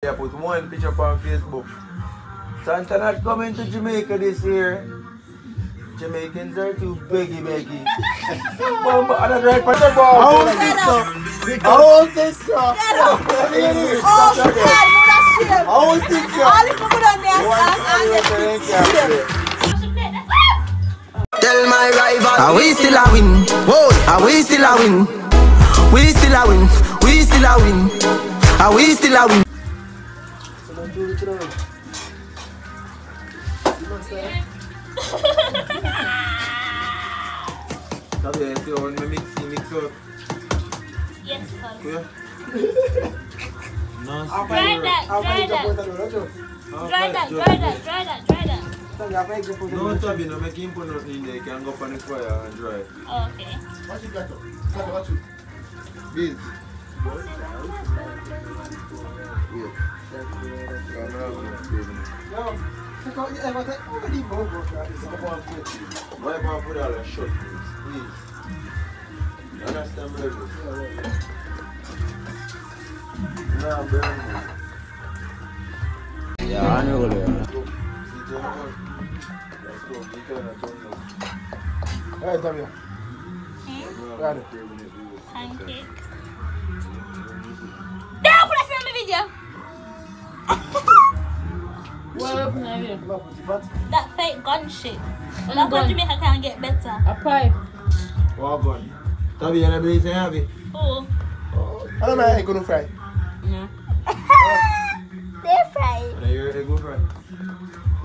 I put one picture up on Facebook. Santa not coming to Jamaica this year. Jamaicans are too beggy. Mama, I'm not right for the ball. I want this stuff. I want this stuff. Oh, God, I want this stuff. all the people down there Tell my rival, are we still a win? Whoa, are we still a win? We still a win. We still a win. Are we still a win? Mix up. Yes, cuz. Yeah. Dry that. No, Tabby, no make him put nothing in there. You can go up on the fire and dry. Oh, okay. What you got? What you? Beans. No. Take out your everything. Already broke. Why can't I put all that shot, please? You understand, baby? Nah, baby. Yeah, I know that. Alright, Tommy. Got it. Pancake. Don't put that in the video. What happened here? That fake gun shit. That gun Jamaica can get better. A pipe. What gun? Tabby, you believe in heavy? Oh. I don't know how you're going to fry. No. They're fried. And you're a good friend.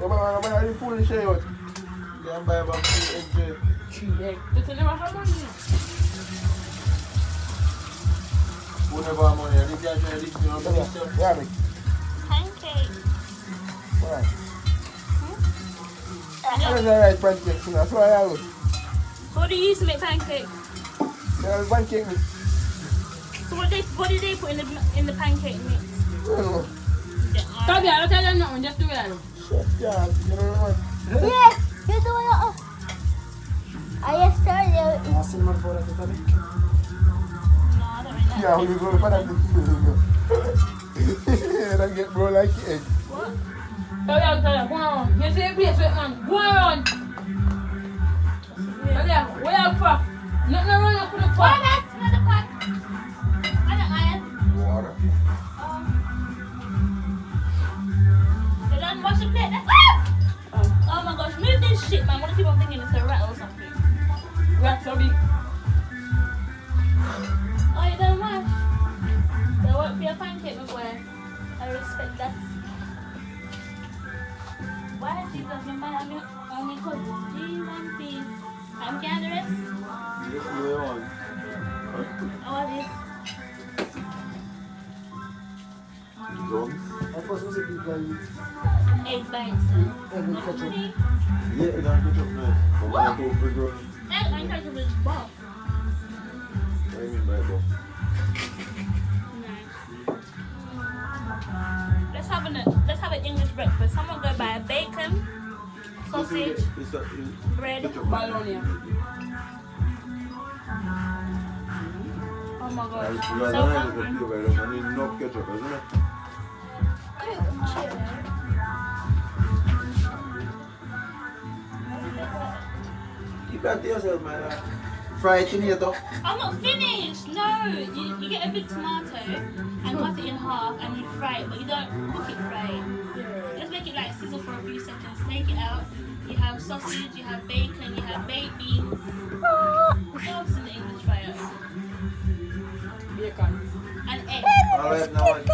I'm already fully share out. You can buy about 2 eggs. 3 eggs. Just never have money. Who never have money? I think you can this one. Yeah, me. Pancake. Alright. That's alright, pancakes. That's why I look. What do you use to make pancake? Yeah, pancake mix. So what did they put in the pancake mix? I don't know. Tabby, I don't tell them nothing. Just do it. Yeah, you know what? Yeah, you do it. I just started. No, I don't really Yeah, we go for that. Yeah, that get bro like egg. What? Tell them, go on. You see a place with man. Go on. Tell them, where you from? Nothing wrong with the What? pot. That's another pot. I don't iron. Water. They don't wash the plate. Oh my gosh, move this shit, man. What do people thinking it's a rat or something? Rat so big. Oh, you don't wash? There won't be a pancake before. I respect that. Why Jesus, your man only cook G1 piece. I'm getting the rest. Yes, you want. All this. Drums. Egg bites. Yeah, you don't get up nice. What? Go for drums. Egg and ketchup is buff. What do you mean by buff? Nice. Let's have an English breakfast. Someone go buy bacon, sausage, bread. Bologna. Oh my god. You So guys hungry. I need no ketchup, isn't it? Keep that to yourself, man. Fried tomato. I'm not finished. No, you get a big tomato and cut it in half and you fry it, but you don't cook it fried. Just make it like sizzle for a few seconds. Take it out. You have sausage, you have bacon, you have baked beans. What else in the English fryer? Bacon. An egg. Alright, now what?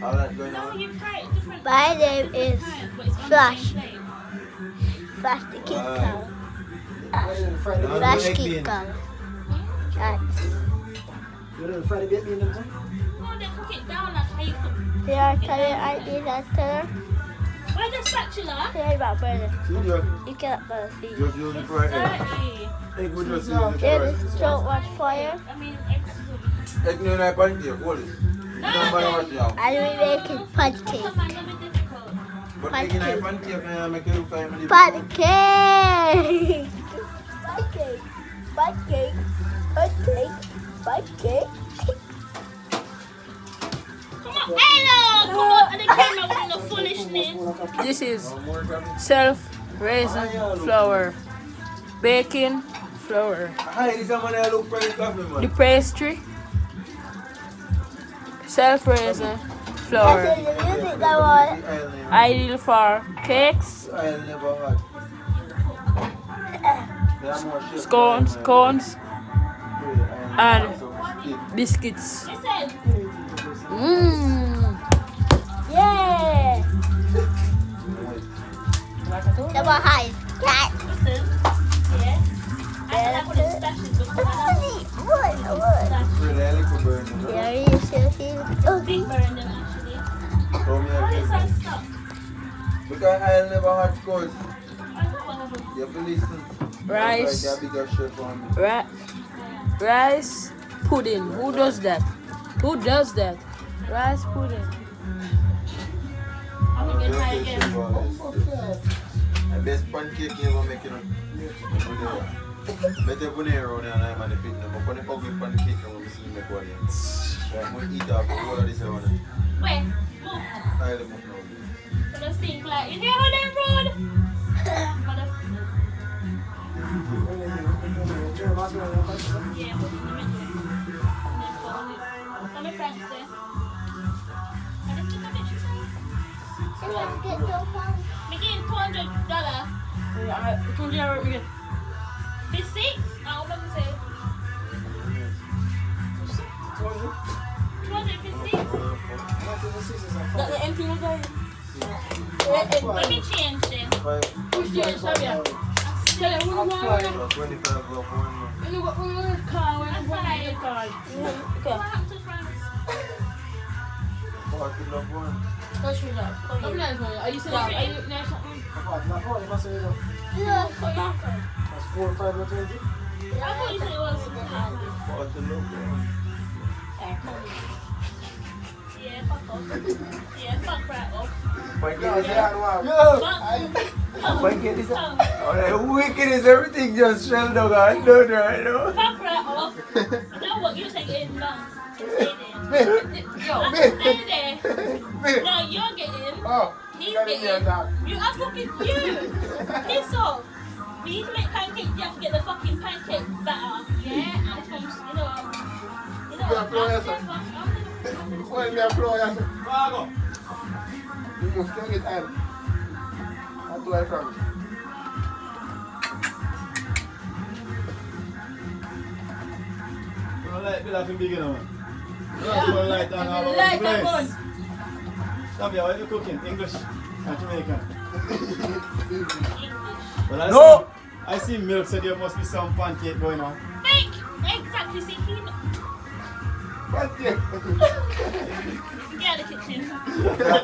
Alright, going No, on. you fry it different. My name is But it's on Flash. the same plate. Flash the King Kong. Flash Flash King Kong. That's. No, they cook it down like how you cook. They are telling I did that to Where's the spatula? Say about brother. See, You cannot brother see. just use it for egg. Dirty. Egg, we just use it for There egg. is so much fire. I mean, eggs. Egg, no, like pancake, hold it. You don't buy what you have. And we making pancake. Come on, let me difficult. But egg in a pancake, make you look like Pancake! Pancake! Pancake! Pancake! Pancake! Come on. Hello! Come on to the camera with the foolishness. This is self-raising flour, baking flour, Hi, this is someone that look for the coffee, man. the pastry, self-raising flour, ideal for cakes, I'll never had. scones, and biscuits. Listen. Mmm. Yeah. Double high. Cat. Listen. Yeah. I put the stashes because I big burn them actually. Why is that stuff? Because I'll never had scores. I don't want to. You have to listen. Rice. Like a bigger chef on me. Rice pudding. Who does that? Who does that? Rice pudding. I'm going to get high again. The best pancake you ever make, you know. Better put it around and I'm on the pit. But when you cook pancake, I'm going to see make one. I'm going to eat up all of this around. Wait. Move. I'll move now. So the stink like, is there on that road? Motherfucker. Yeah, but let me do it. Let me French there. I just took a picture. Me getting $200. This six? I was about to say. 256? That's the empty one. Let me change them. Push the Xavier. Tell him who you want. 25 love one. You know what we want to call when I'm going to call. What happened to France? 40 love one. Touch me that. Are you saying are you next something? Yeah. That's 4 or 5 or 20. I thought you said it was. 40 love one. Yeah, fuck off. Yeah, fuck right off. Pancake is that one. Fuck. Pancake is that. Oh, that wicked is everything just shell dog. I don't know, I know. Fuck right off. You know what? You're taking long. Stay there. Yo, Stay there. No, you're getting. Oh, He's getting. You are fucking you. Piss off. We need to make pancakes. You have to get the fucking pancake batter. Yeah, and it's from, you know. When we are flowing, you must get time. That's where I'm from. You like that from beginning, man. You like that all over the Like that place. one. Xavier, what are you cooking? English and Jamaican? Well, I see Milk said there must be some pancake going on. Make exactly. See, he. Pancake. Get out of the kitchen. Put down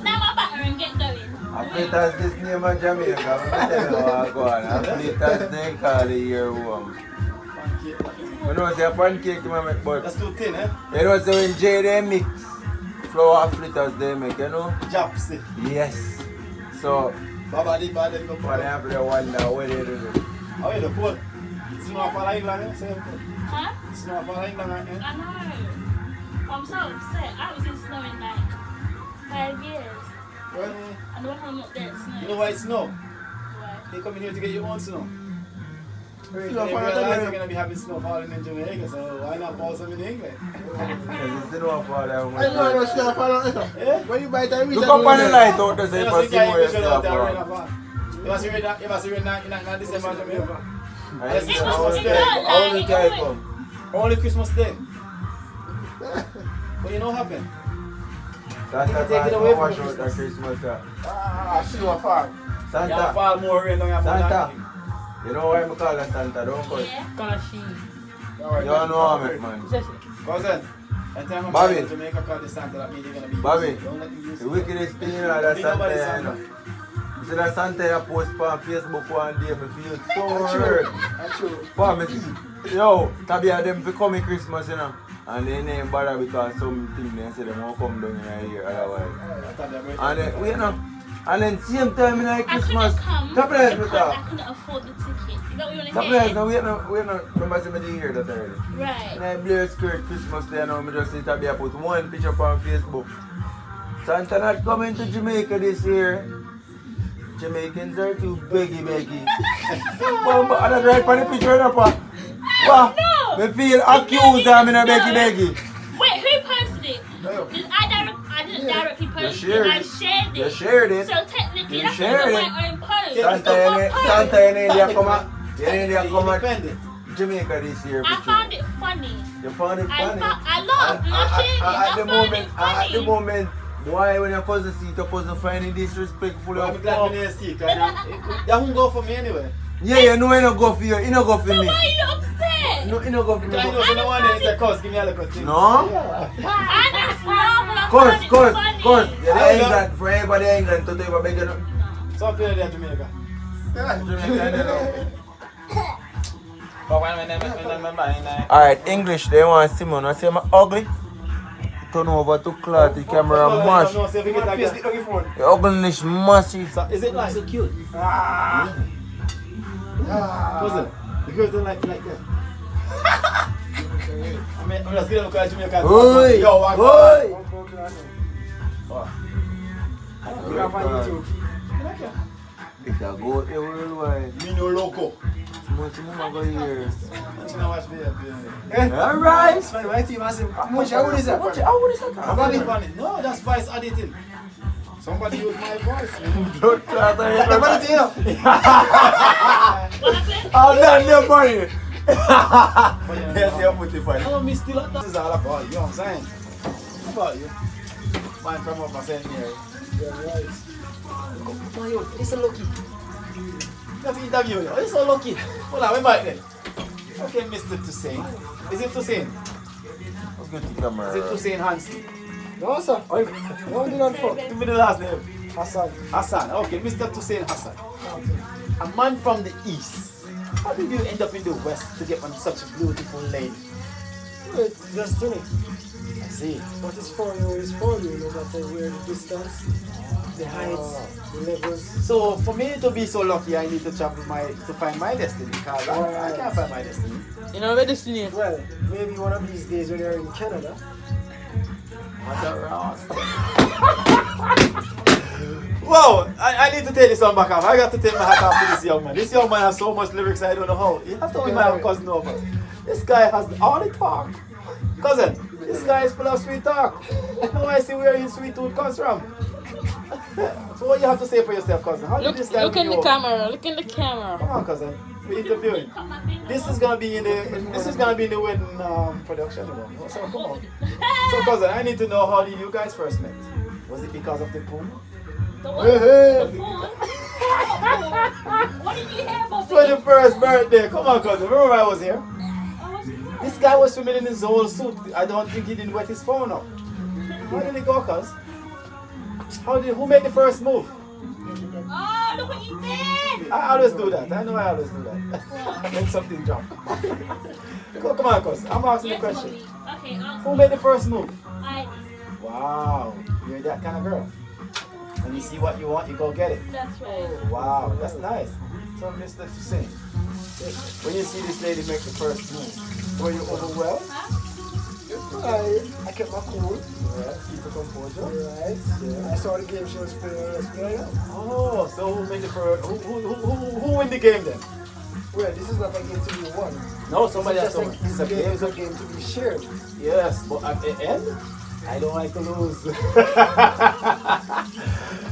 my batter and get going. I play as this name in Jamaica. I'm tell you how I go on. I play as they call it here home. Pancake. You know, say a pancake you make, but That's too thin, eh? you know, so when Jay they mix flour fritters they make, you know? Japsy. Yes. So, Baba di bad go but I for have to wonder what they do. How you look cool? Snow for England, eh? Same thing. Huh? Snow for England, eh? I know. I'm so upset. I was in snow in like 5 years. Well, And when I'm up there, it's snow. you know why it's snow? Why? They come in here to get your own snow. They Snow for realize England. you're going to be having snow falling in Jamaica, so why not fall some in England? Because it's not for them. I know no stuff. Yeah? When you buy time, we Look up on the light out there, say, You for must see where you see stop out there from. right now. You must see that in December, Jamaica. I see It how was the not like guy it come. Only Christmas Day. But you know what happened? That's You the can take it time away to from wash out the Christmas. Christmas tree. I see my farm. You Santa, fall more rain than you have Santa. nothing. You know why I call her Santa, don't call it. Yeah. Kashi. You don't know how it, man. Cousin, anytime I'm Bobby. going to Jamaica, call the Santa, that means you're going to be Bobby, busy. Don't let them use the it. wickedest thing you know, that Be Santa, nobody's you Santa. know. You see that Santa you post on Facebook one day, I feel so That's hurt. true. That's true. But yo, Tabia them for coming Christmas, you know. And they ain't bother because something they say they won't come down in here otherwise. I thought they were And we you know, And then same time in like I Christmas. couldn't come Couple days because later. I couldn't afford the ticket. Is that what you want to Couple hear? days now, wait no, remember see me the year that already. Right. And I Blair skirt Christmas day now, me just sit up here, put one picture up on Facebook. Santa not coming to Jamaica this year. Jamaicans are too beggy. But I don't write for the picture up. Wow. No. Me feel accused I'm in a beggy. Wait, who posted it? I didn't directly post it. I shared it. You shared it. So technically, You that's shared not it. my own post. Santa in India come out. Independent. Jamaica this year. I found it funny. You found it funny. I laughed and I shared it. At the moment, why when your cousin see your cousin finding disrespectful? Well, I'm glad we didn't see it, that won't go for me anyway. Yeah, you know he no go for you. He no go for So me. why are you upset? No, he no go for me. I know so no one there is a cause, give me a little thing. No? I just laughed and I found it funny. Course. Yeah, I they know. England, for everybody in England, to do a big enough. Some people there in Jamaica. Alright, English, they want Simon. I say I'm ugly. Turn over to cloth, the camera mash. No, so if we get like that. The ugliness massive. So, is it like so cute? Cousin, the girls don't like that. I'm just gonna look at Jamaica. Oi! Yo, I Oi! It's a go everywhere. Me no loco. Much more go here. You know what's there? Alright! My team has him. How much? How is that? No, that's voice editing. Somebody use my voice. Don't try to hit What is it? I'm not there for you. Yes, you're putting for No, me still at that. This is all about you, you know what I'm saying? It's about you. Man from up and saying here. Yeah, right. Oh, yo, it's a lucky. That's the interview. Oh, you're so lucky. Hold on, we might then. Okay, Mr. Toussaint. Is it Toussaint? Let's get the Is camera. it Toussaint Hansen? No, sir. No, do not fuck. Give me the last name. Hassan. Hassan. Okay, Mr. Toussaint Hassan. A man from the east. How did you end up in the west to get on such a beautiful lady? It's destiny. I see. What is for you is for you, no matter where the distance, the heights, the levels. So for me to be so lucky, I need to travel to find my destiny because I can't find my destiny. You know where the snake? Well, maybe one of these days when you're in Canada. Whoa! I need to take this one back off. I got to take my hat off to this young man. This young man has so much lyrics I don't know how. He has to be my cousin over. This guy has all the talk. Cousin, this guy is full of sweet talk. Now I see where his sweet tooth comes from. So what you have to say for yourself, cousin? How did this guy Look in win the you over? camera. Look in the camera. Come on, cousin. We're interviewing. This is gonna be in the wedding production. So come on. So cousin, I need to know how did you guys first met? Was it because of the pool? The what? The pool? What did you hear about it? 21st birthday. Come on, cousin. Remember I was here? Oh, was it? This guy was swimming in his whole suit. I don't think he didn't wet his phone up. How did it go, cuz? Who made the first move? Oh, look what you did! I always do that. I know I always do that. Make something jump. Come on, cuz. I'm asking the Yes, question. mommy. Okay, Who made the first move? I Wow. You're that kind of girl. When you see what you want, you go get it. That's right. Wow, that's nice. So, Mr. Toussaint, when you see this lady make the first move, were you overwhelmed? Huh? I kept my cool. Yeah, keep the composure. Right. Yeah. I saw the game she was playing. Oh, so who made the first? Who win the game then? Well, this is not a game to be won. No, somebody has It's to just win. like, it's a game to be shared. Yes, but at the end, I don't like to lose.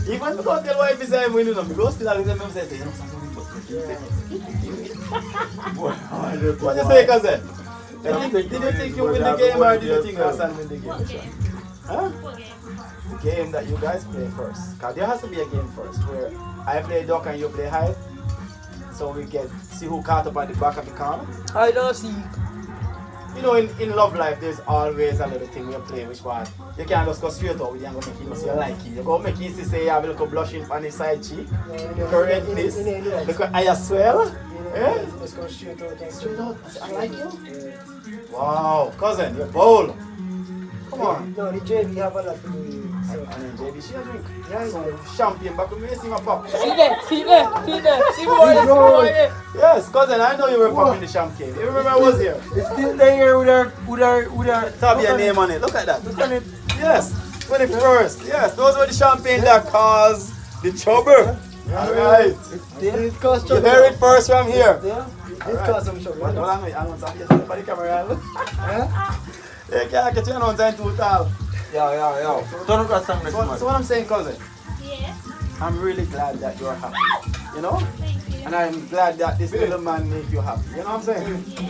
Even because the wife is I'm winning them, because still I lose them, I say, you know, what do you say, cousin? Did you think you win the game or did you think Hassan win the What game? game? Huh? What game? The game that you guys play first. Because there has to be a game first where I play duck and you play hide. So we get see who caught up at the back of the corner. I don't see. You know, in love life, there's always a little thing you play which one. You can't just go straight out with you and go make him say you like him. You go make him say you have a little blushing on his side cheek. Correct this. Look at I swell. Eh? Let's go straight out. Straight out. I like you. Wow, cousin, you're bold. Come on. No, the JV have a lot to do with So, And then JB, she a drink. Yeah, so champagne back when we see my pop. See there. See boy. Yes, cousin, I know you were popping the champagne. You remember I was here? It's still there with her. Tap your name on it. Look at that. Look at it. Yes, 21st. Yes, those were the champagne that caused the trouble. Alright. it costs You heard it first from here. It costs some trouble. I don't talk to the camera. Yeah, can't get you on time total. Yeah. Turn up that song next So month. what I'm saying, cousin, Yes. I'm really glad that you're happy. You know? Thank you. And I'm glad that this little man make you happy. You know what I'm saying? Yeah.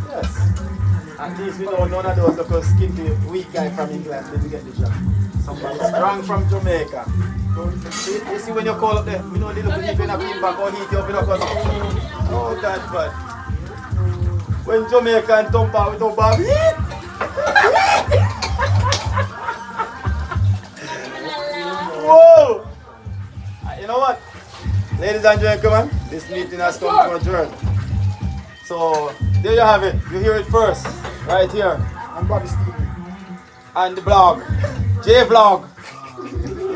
Yes. At least we know none of those little skinny weak guy from England didn't get the job. Somebody strong from Jamaica. You see when you call up there, we know the little people in a bean back or heat you up in a cousin. Oh, that's bad. When Jamaica and thump out with no Bobby. Whoa! You know what? Ladies and gentlemen, this meeting has come to adjourn. So, there you have it. You hear it first. Right here. I'm Bobby Steven. And the blog. J-Vlog.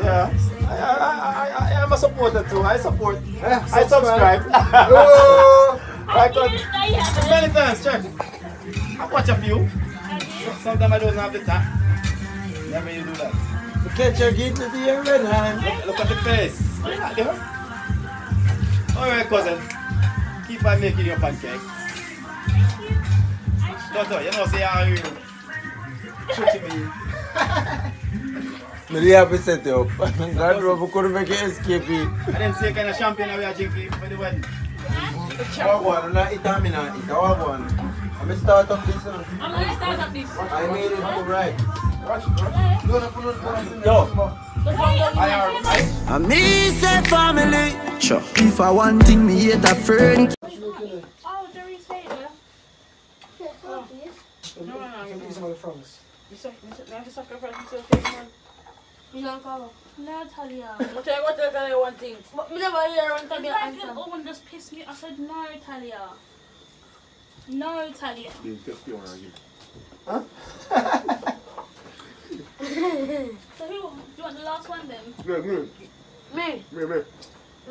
Yeah. I am a supporter too. I support. I subscribe. Right, many times, check. I watch a few. Sometimes I don't have the time. Never you do that. Catch your gift with your red hand. Look at the face. Alright, cousin. Keep on making your pancakes. Toto, you know, say how you treating me. Really happy set you up. God drove, we couldn't make it escape. And then say kind of champagne we are drinking for the wedding. What one? Not eat a minute. Eat a one. I'm going to start up this one. I'm gonna start up this. I made it go right. Yo. And me say family. Sure. If I want thing, me hate a friend. Oh, Jerry stayed there. You can do some of the fronts. You don't cover. No, Talia. I'll tell you what, I'll tell you one thing. But me never hear one time The you fact answer. that Owen just pissed me. I said no, Talia. No, Talia. Huh? So who? Do you want the last one then? Me.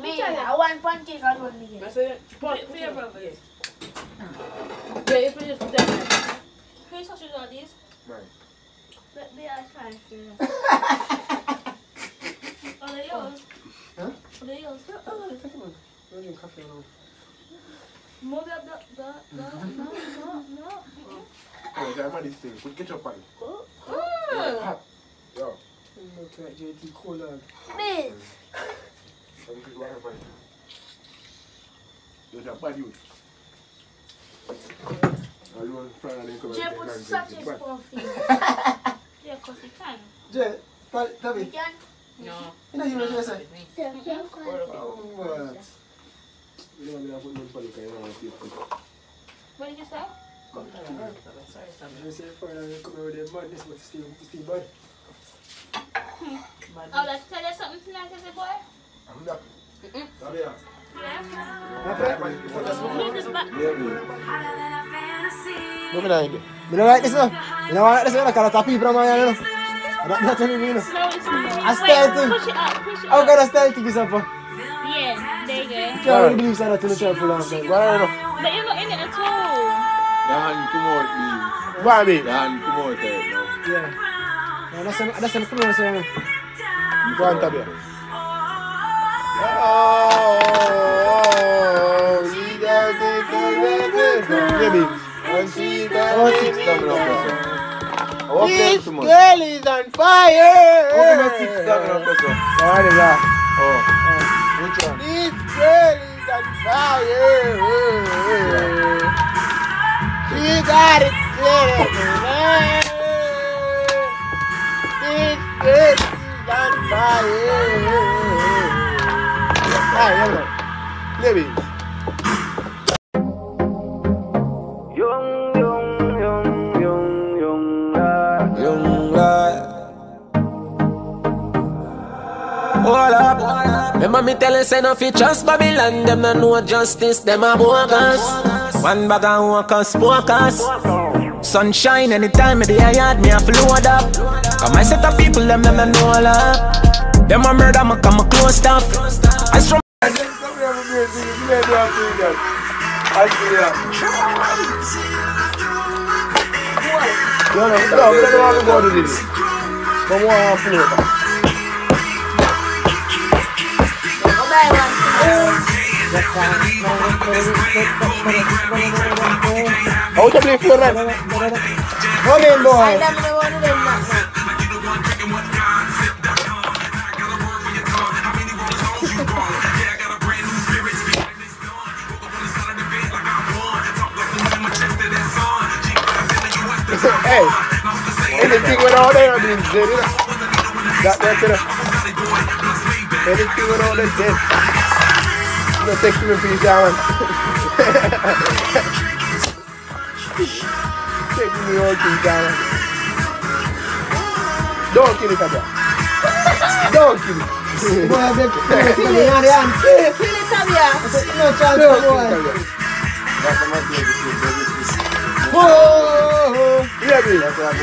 Me. I want pancake and one me. I said, For your brother. yeah, you finish with that. Whose sausages are these? Let me ask my friend. Are they yours? Huh? Are they yours? Don't drink coffee alone. More than that. No. Look like JT Cola. Me. Jay put such a coffee. Yeah, of course you can. Jay, tell You me. can? No. You know you what you say? Yeah. What? You know me, I put no panic, I don't want to What did you say? You say for come over there, madness, but it's still bad. Oh, let's tell you something tonight, is it, boy? Yeah? Who's this back? Look at that. You don't like this one? You don't like this one? I can't tap people from my hand, you know? That's what you mean. No, it's not. I style thing. Push it up. How can I style thing is up for? Yeah, there you go. Can't really believe that to the channel for long time. Go ahead, no? But you're not in it at all. The hand come out, please. Go ahead, babe. The hand come out there now. Yeah. No, that's the come on, sir. Go on, Tabia. Oh, you got it, Yeah, babe. and she got it. This girl is on fire. Okay, my 6 coming up, so. Alright, yeah. Oh. Which one? This girl is on fire. She got it. This girl is on fire. Alright, here we go. Baby. Hold up. Remember me telling say no fi trust Babylon. Them no know justice, them a bogus. One bag of walkers, focus. Sunshine anytime me the yard me a flood up. Cause my set of people, them know a lot. Them a murder, me come a close stuff. I strum. How to play floor, man? Come in, boy. Hey, anything with all that, that's it. Anything with all that, dead. No text me, please, Alan. Take me all things down. Don't kill it, Tabia. Don't kill it. Boy, they kill it, Tabia. No chance, boy. Oh, yeah, baby. That's what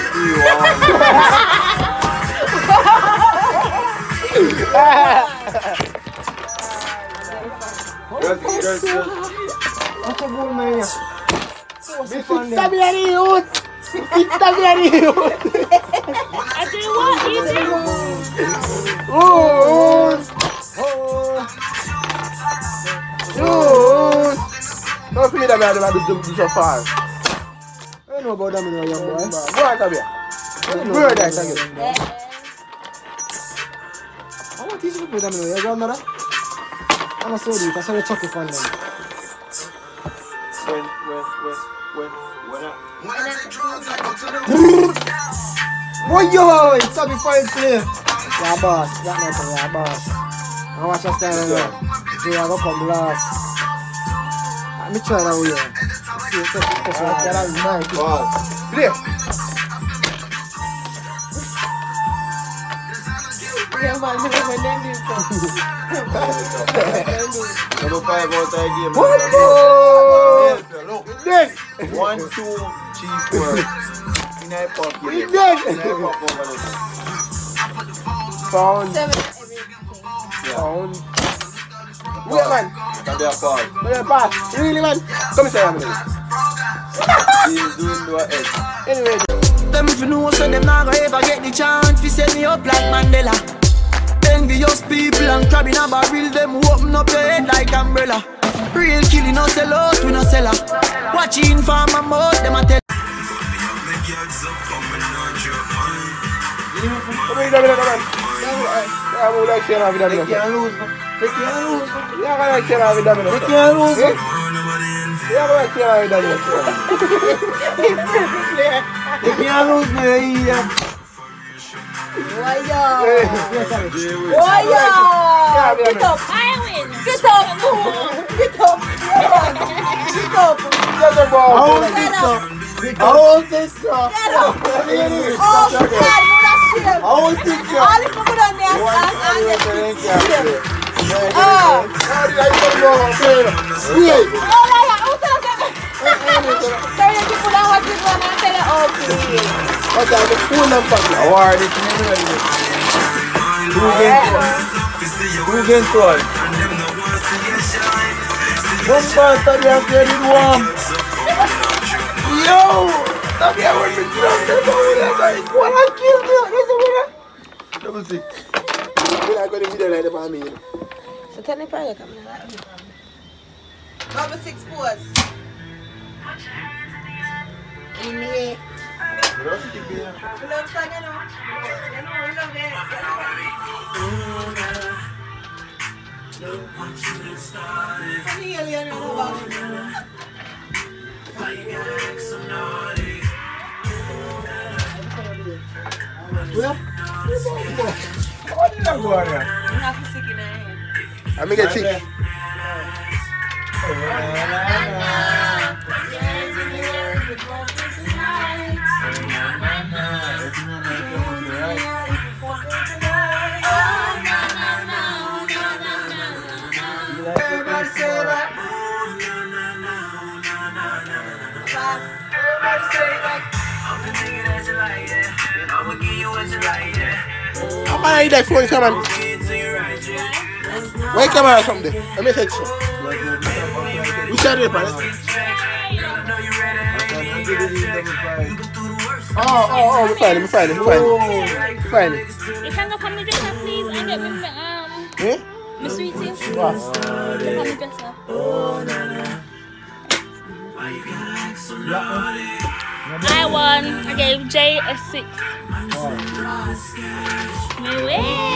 What's a bull, man? This is Tabia youth. It's Tabia youth. I tell you what, easy. Don't forget that I have to do so far. I don't know about them, young boy. Go on, Tabia. Where that again? I want to teach you to play them, your grandmother. I'm not so deep, I saw you chuck it on them. Boy, yo, it's a fine play. Yeah, boss. That nice, yeah, boss. I watch us stand there. Jay, I go come last. Let me try that way. See, it's nice. Play. Yeah, man, my name is Number 5 outside game. One more! Look. Then 1, 2, 3, 4. In a pop here. Found. Found. Wait, man. Can be a pass. Wait, a pass. Really, man? Come inside, man. He's doing no edge. Anyway. Them if you know so them not gonna ever get the chance to set me up like Mandela. Envious people and crab in a barrel, them open up your head like umbrella. Real killing no sell out, we no sell out. Watching for my mouth, them a tell. Come here, come on. I would like to share with them. They can't lose. They can't lose. Yeah, I like to share with them. They can't lose. Yeah, I like to share with them. They can't lose, man. Why yo? Get up! I win. Get up! Get up! Get up! Get the ball. I won't think so. Get up! Oh, God, what a shame! I won't think so. All the people down there and get shame. How did I get the ball? Wait. Oh, yeah, who tells them? Sorry, the people that watch this one and tell them, oh, please. What's that? The full number. Award it. Who against one? One part of the upgraded one. Yo! Tabia went to drop the ball. What I killed you? That's a winner. Double 6. We're not going to video like that for me. So tell me why you're coming out. Double 6 pose. In the love song, you know. You love I'm going to get sick. I'ma give you what you like. I need that phone camera. Where camera or something? Let me take some. We share it, man. Oh, we find it. You can go come to dresser, please, and get me my sweetie. What? Come to dresser. I won. I gave Jay a 6. Me win.